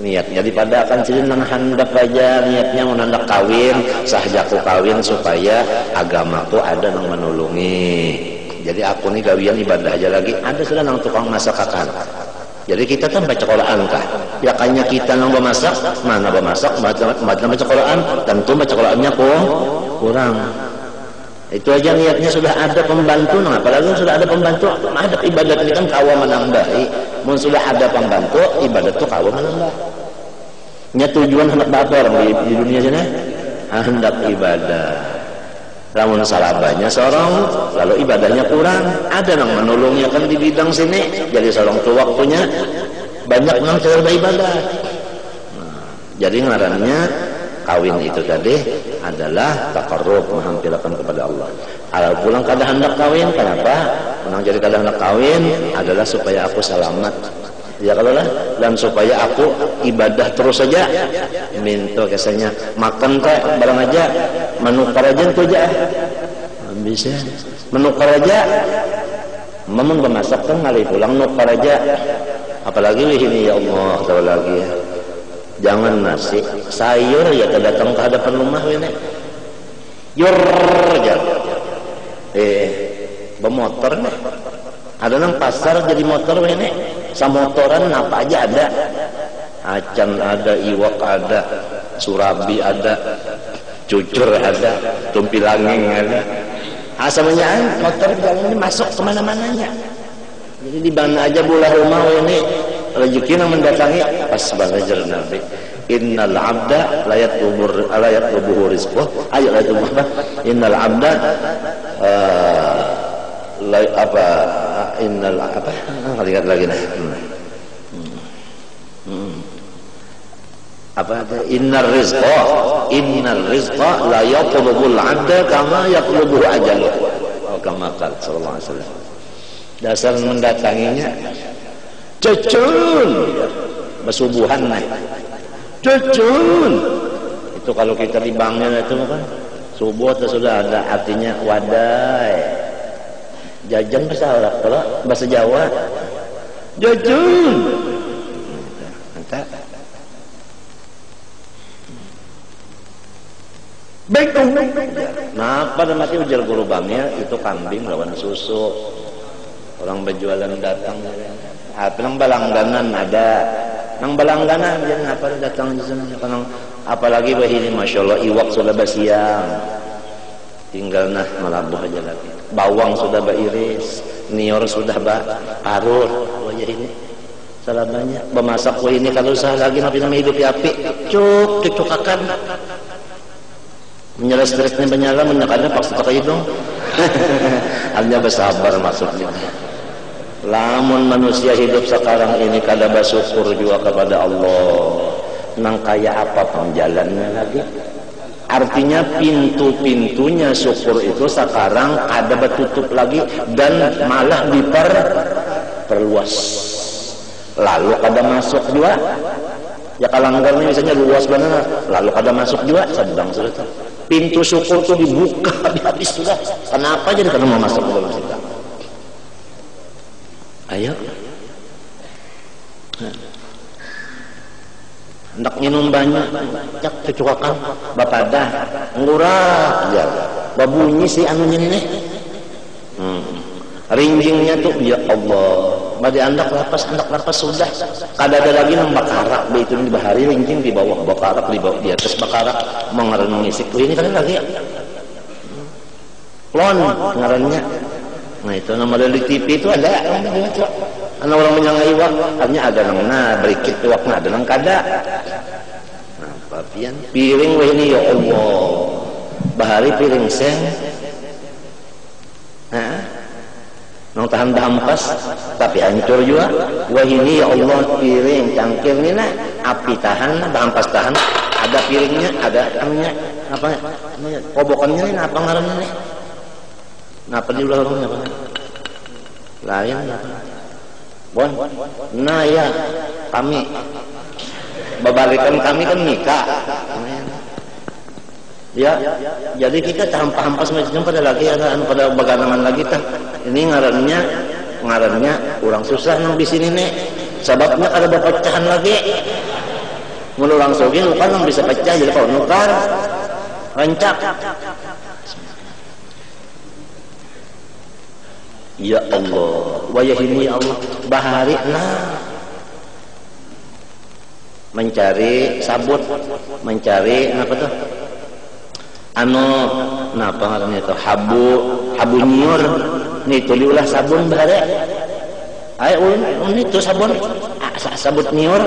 niatnya daripada akan cilin nang handap aja niatnya mau nandak kawin sah jaku kawin supaya agamaku ada nang menulungi. Jadi aku nih gawian ibadah aja lagi ada sudah nang tukang masak akan. Jadi kita kan baca Quran kah? Ya kayaknya kita nang bermasak, mana bermasak, baca Quran, tentu baca Qurannya kurang. Itu aja niatnya sudah ada pembantu, nah apalagi sudah ada pembantu, ada ibadat ini kan kawa menambahi. Mun sudah ada pembantu, ibadat itu kawa menambah. Nya tujuan hendak apa orang di dunia sini? Hendak ibadah. Namun salahnya seorang lalu ibadahnya kurang, ada yang menolongnya kan di bidang sini, jadi seorang tuh waktunya banyak nang cara ibadah. Nah, jadi ngarannya kawin itu tadi adalah taqarrub menghampirkan kepada Allah. Kalau pulang kada hendak kawin, kenapa? Menang jadi kada hendak kawin adalah supaya aku selamat. Ya kalau lah, dan supaya aku ibadah terus saja. Minta kesannya makan teh barang aja, menukar aja itu aja. Bisa menukar aja. Memang bermasak kan ngali pulang nukar aja. Apalagi ini ya Allah tahu lagi ya. Jangan nasi sayur ya datang ke hadapan rumah ini. Yor aja. Bermotor nih. Ada nang pasar jadi motor ini. Samotoran apa aja ada. Acan ada, iwak ada, surabi ada, cucur ada, tumpi langing ada. Asalnya motor jalan ini masuk kemana-mananya. Jadi di mana aja bola rumah ini rezeki yang mendatangi pas belajar Nabi. Innal abda la yatlubu rizqah. Ayat itu apa? Innal abda innal apa? Lihat lagi nah. Apa ada innar rizqa la yatlubul 'abda kama yatlubuhu ajaluh. Kama qala sallallahu alaihi wasallam. Dasar mendatanginya cecun bersubuhan naik cecun itu kalau kita di banknya itu kan subuh itu sudah ada artinya wadai jajan bahasa Arab kalau bahasa Jawa cecun entah baik nah pada mati ujar guru banknya itu kambing lawan susu. Orang berjualan datang, nang balangganan ada, nang balangganan jadi apa datang di sana, apalagi begini, masya Allah iwak sudah basiang, tinggal nah melabuh aja lagi, bawang sudah bairis, nior sudah parut, wajah ini, salah banyak, bemasak ini kalau usah lagi nabi hidup api, cukakan, menyala stresnya menyala, menyakannya paksa pakai hidung, hanya bersabar maksudnya. Lamun manusia hidup sekarang ini kada bersyukur juga kepada Allah nang kaya apa penjalannya lagi artinya pintu-pintunya syukur itu sekarang ada bertutup lagi dan malah diperluas lalu kada masuk juga ya kalanggarnya misalnya luas benar lalu kada masuk juga sedang sudah pintu syukur itu dibuka habis sudah kenapa jadi kada mau masuk ke dalam kita ayo hendak minum banyak cak kecukakan bapadah ngurah ya babunyi si anunya ini ringgingnya tuh ya Allah badi andak lapas sudah kada ada lagi nang bakarak itu di bahari ringging di bawah bakarak di bawah di atas bakarak mengerenungi siku ini kan lagi lon ngarannya. Nah itu nama dari TV itu ada orang menyangka iwak artinya ada nang berikit iwaknya ada nang kada nah papian piring wah ini ya Allah bahari piring seng nang tahan dampas tapi hancur juga wah ini ya Allah piring cangkir ini nah api tahan dampas tahan ada piringnya ada anunya apa kobokannya ini apa ngarannya nih ngapa di ulah orangnya apa? Lain Bon, nah ya kami babarikan kami kan nikah ya jadi kita hampas macam pada lagi ada pada baganangan lagi kan ini ngarannya kurang susah nang di sini nih sebabnya ada pecahan lagi Mulu langsung gitu kan bisa pecah jadi kalau nukar rancak. Ya Allah, wayahini ya Allah, bahari mencari sabut, mencari apa tuh? Napa ngarannya itu? Habu nyur. Nih tuliulah sabun bahari. Ayo itu sabun sabut nyur.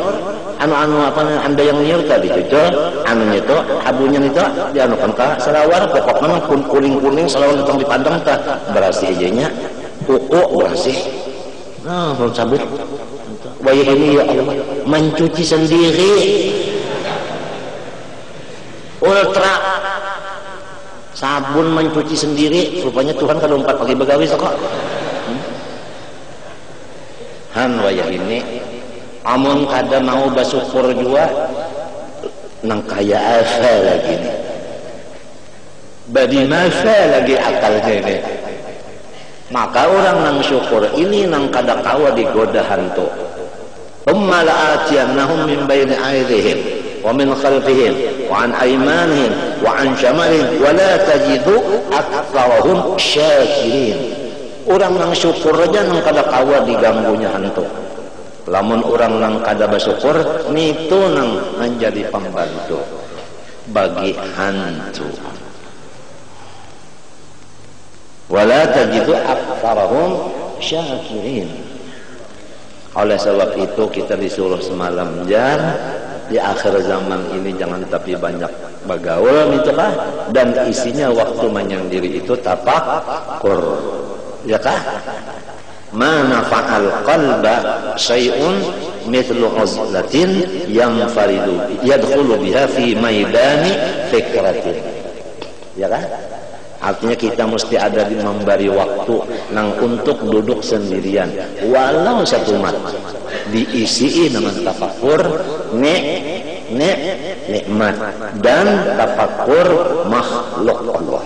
Anu apa anda yang nyur tadi cucul, anunya itu habunya itu dianukan ka selawar pokoknya kuning selawar datang dipandang tah berasih ejanya. Bersih. Nah, belum sabut. Wayah ini ya Allah, mencuci sendiri. Ultra sabun mencuci sendiri. Rupanya Tuhan kalau 4 pagi begawi kok. Han wayah ini, amun kada mau basukur juga, nang kaya apa lagi nih? Badi masa lagi akalnya ini. Maka orang nang syukur ini nang kada kawa digoda hantu. Thumma la'atiyannahum min baini aydihim wa min khalfihim wa an aymanihim wa an shamalihim wa la tajidu aktsarahum syakirin. Orang nang syukur aja nang kada kawa diganggunya hantu. Lamun orang nang kada bersyukur nitu nang menjadi pembantu bagi hantu. Wala tajidu aktsarahum syakirin. Oleh sebab itu kita disuruh semalam di akhir zaman ini jangan tapi banyak bagaul itulah, dan isinya waktu menyendiri itu tafakkur, ya kah? Ma nafa'al qalba syai'un mithlu uzlatin yanfaridu yadkhulu biha fi maidani fikratin, ya kah? Artinya kita mesti ada di memberi waktu nang untuk duduk sendirian walau 1 mat diisi dengan tafakur nikmat dan tafakur makhluk Allah.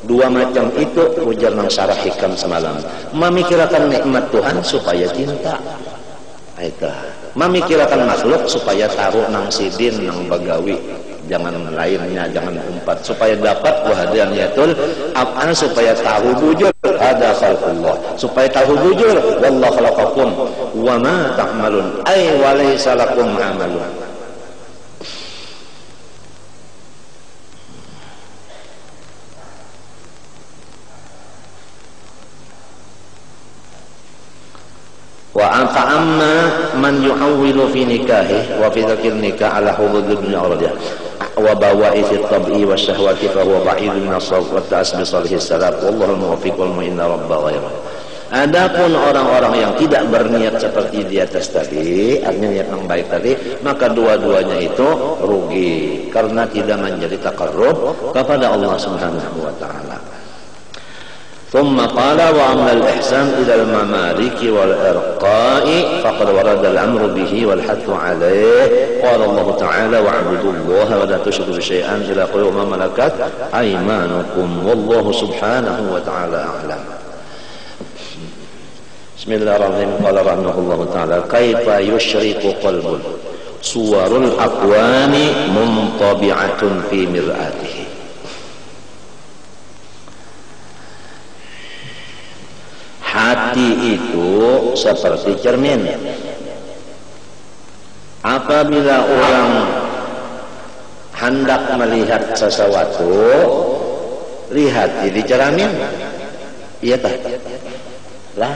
2 macam itu ujar nang syarah hikam semalam. Memikirkan nikmat Tuhan supaya cinta, itu memikirkan makhluk supaya taruh nang sidin nang bagawi, jangan lainnya, jangan umpat, supaya dapat wahdaниyatul af'al, supaya tahu bujur ada khalqullah, supaya tahu bujur wallahu khalaqakum wa ma ta'malun ay wa laysa lakum amalun. Wa ta'amma man yu'awwilu fi nikahi wa fi dzikr nikah ala hudud dunya arja wa bawa'ith at-tab'i wa syahwati fa huwa ba'idun min as-sawab wa ta'asbi salihis salaf wallahu al-muwaffiq wal mu'inna rabba ghayra. Adapun orang-orang yang tidak berniat seperti di atas tadi, artinya niat yang baik tadi, maka dua-duanya itu rugi karena tidak menjadi taqarrub kepada Allah Subhanahu wa taala. ثم قال وأما الإحسان إلى الممالك والإرقاء فقد ورد الأمر به والحث عليه. قال الله تعالى واعبدوا الله ولا تشركوا شيئا إلى قوله ما ملكت أيمانكم والله سبحانه وتعالى أعلم. بسم الله الرحمن الرحيم. قال رحمه الله تعالى كيف يشرق قلب صور الأكوان منطبعة في مرآته. Hati itu seperti cermin. Apabila orang hendak melihat sesuatu, lihat di cermin. Iya tak? Lah,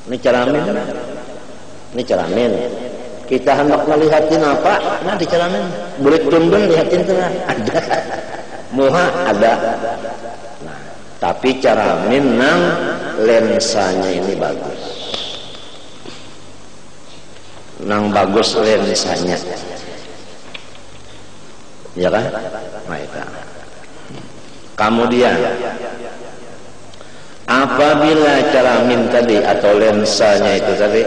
ini cermin. Ini cermin. Kita hendak melihatin apa? Nah di cermin. Bulik tumbel lihatin tuh ada. Muha ada. Nah, tapi cermin nang lensanya ini bagus, nang bagus lensanya, ya kan? Nah, kemudian apabila cermin tadi atau lensanya itu tadi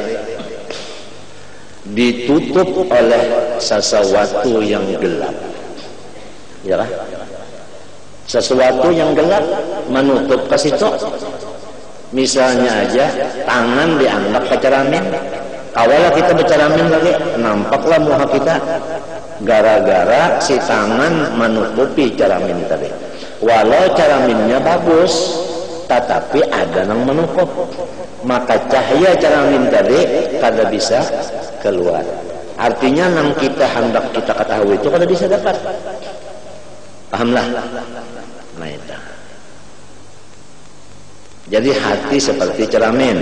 ditutup oleh sesuatu yang gelap, ya kan? Sesuatu yang gelap menutup ke situ. Misalnya aja tangan dianggap ke cermin, Kawala kita berceramin lagi, nampaklah muha kita gara-gara si tangan menutupi ceramin tadi. Walau ceraminnya bagus, tetapi ada yang menutup, maka cahaya ceramin tadi kada bisa keluar. Artinya yang kita hendak kita ketahui itu kada bisa dapat. Pahamlah? Nah itu. Jadi hati seperti ceramin.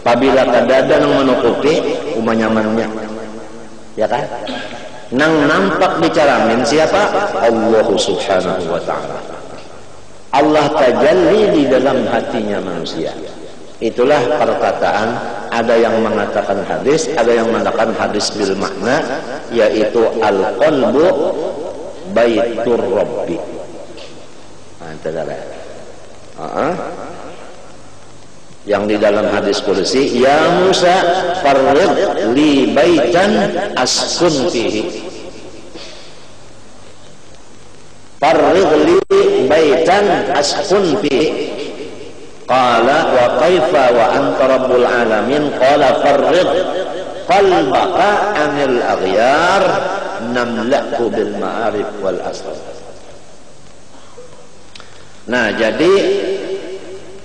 Apabila kada ada yang menutupi, umah nyamannya, ya kan? Nang nampak di ceramin siapa? Allah Subhanahu wa Ta'ala. Allah tajalli di dalam hatinya manusia. Itulah perkataan, ada yang mengatakan hadis, ada yang mengatakan hadis bil makna, yaitu al-qalbu baitur rabbi. Yang di dalam hadis kursi, ya Musa farrid li baitan askun fihi. Farrid li baitan askun fihi. Qala wa kaifa wa anta rabbul alamin. Qala farrid qalbaka anil aghyar namla'ku bil ma'arif wal asrar. Nah, jadi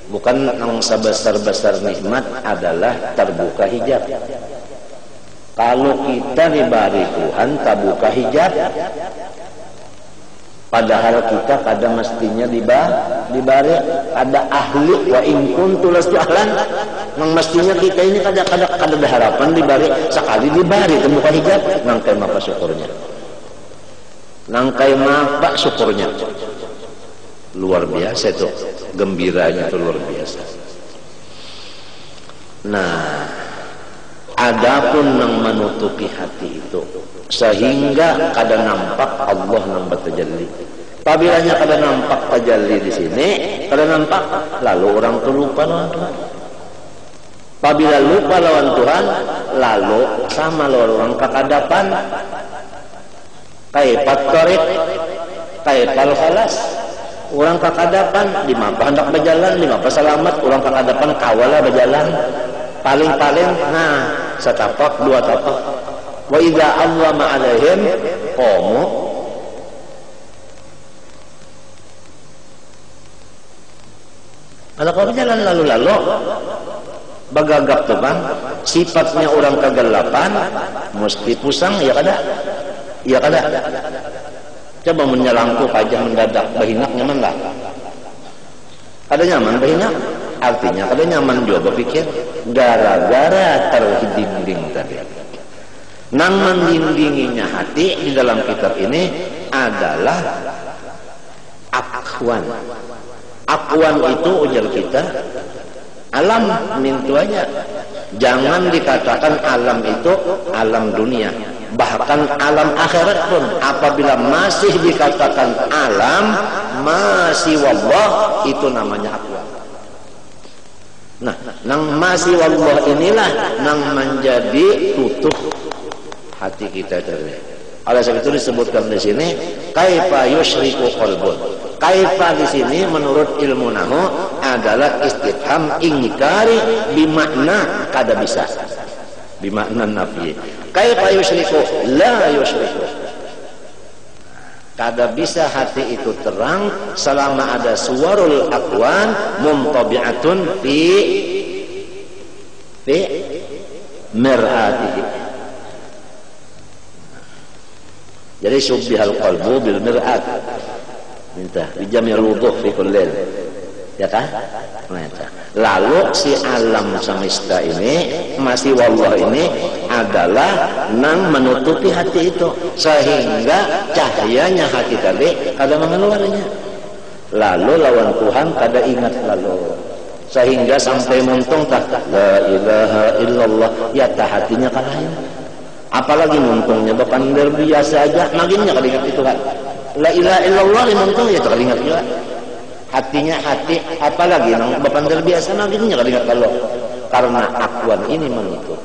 bukan yang sebesar-besar nikmat adalah terbuka hijab. Kalau kita diberi Tuhan terbuka hijab, padahal kita kada mestinya diberi, ada ahli wa in kuntu lastu ahlan, yang mestinya kita ini kada ada harapan diberi, sekali diberi terbuka hijab, nangkai mapa syukurnya. Nangkai mapa syukurnya. Luar biasa itu, gembiranya itu luar biasa. Nah, adapun yang menutupi hati itu sehingga kada nampak Allah yang bertajalli. Apabila kada nampak tajalli di sini, kada nampak, lalu orang itu lupa lawan Tuhan. Apabila lupa lawan Tuhan, lalu sama lawan orang kekadapan, kaipat torik, kaipal khalas. Orang kakadapan, lima apa hendak berjalan, lima apa selamat. Orang kakadapan kawala berjalan, paling-paling, nah, setapak, dua tapak. Wa idza allama alaihim qamu. Kalau kau berjalan lalu-lalu, bagagap tuh bang, sifatnya orang kegelapan, mesti pusang, ya kada? Ya kada? Coba menyelangkuh aja mendadak, bahinak nyaman lah. Kada nyaman bahinak, artinya kada nyaman juga berpikir, gara-gara terhiding tadi. Nang mendindinginya hati di dalam kitab ini adalah akwan. Akwan itu ujar kita, alam mintu aja. Jangan dikatakan alam itu alam dunia. Bahkan alam akhirat pun apabila masih dikatakan alam masih wallah, itu namanya akwan. Nah, nang masih wallah inilah nang menjadi tutup hati kita tadi. Oleh sebab itu disebutkan di sini kaifa yusyriku qalbun. Kaifa di sini menurut ilmu nahu adalah istifham ingkari bimakna kada bisa. Bimakna nafi. Kaifa yusyriku la yusyriku. Kada bisa hati itu terang selama ada suwarul aqwan mumtabi'atun fi mir'atihi. Jadi subbihal qalbu bil mir'at. Minta bijamil wuduh fi kullil. Ya kan? Lalu si alam semesta ini masih wallah ini adalah nang menutupi hati itu sehingga cahayanya hati tadi kada mengeluarnya. Lalu lawan Tuhan kada ingat lalu sehingga sampai muntung tak la ilaha illallah, ya tak hatinya kalahin. Apalagi muntungnya bepander biasa aja maginnya kada ingat itu kan. La ilaha illallah muntung ya tak ingat juga. Hatinya hati apalagi nang bepander biasa maginnya kada ingat kalau karena akwan ini menutup.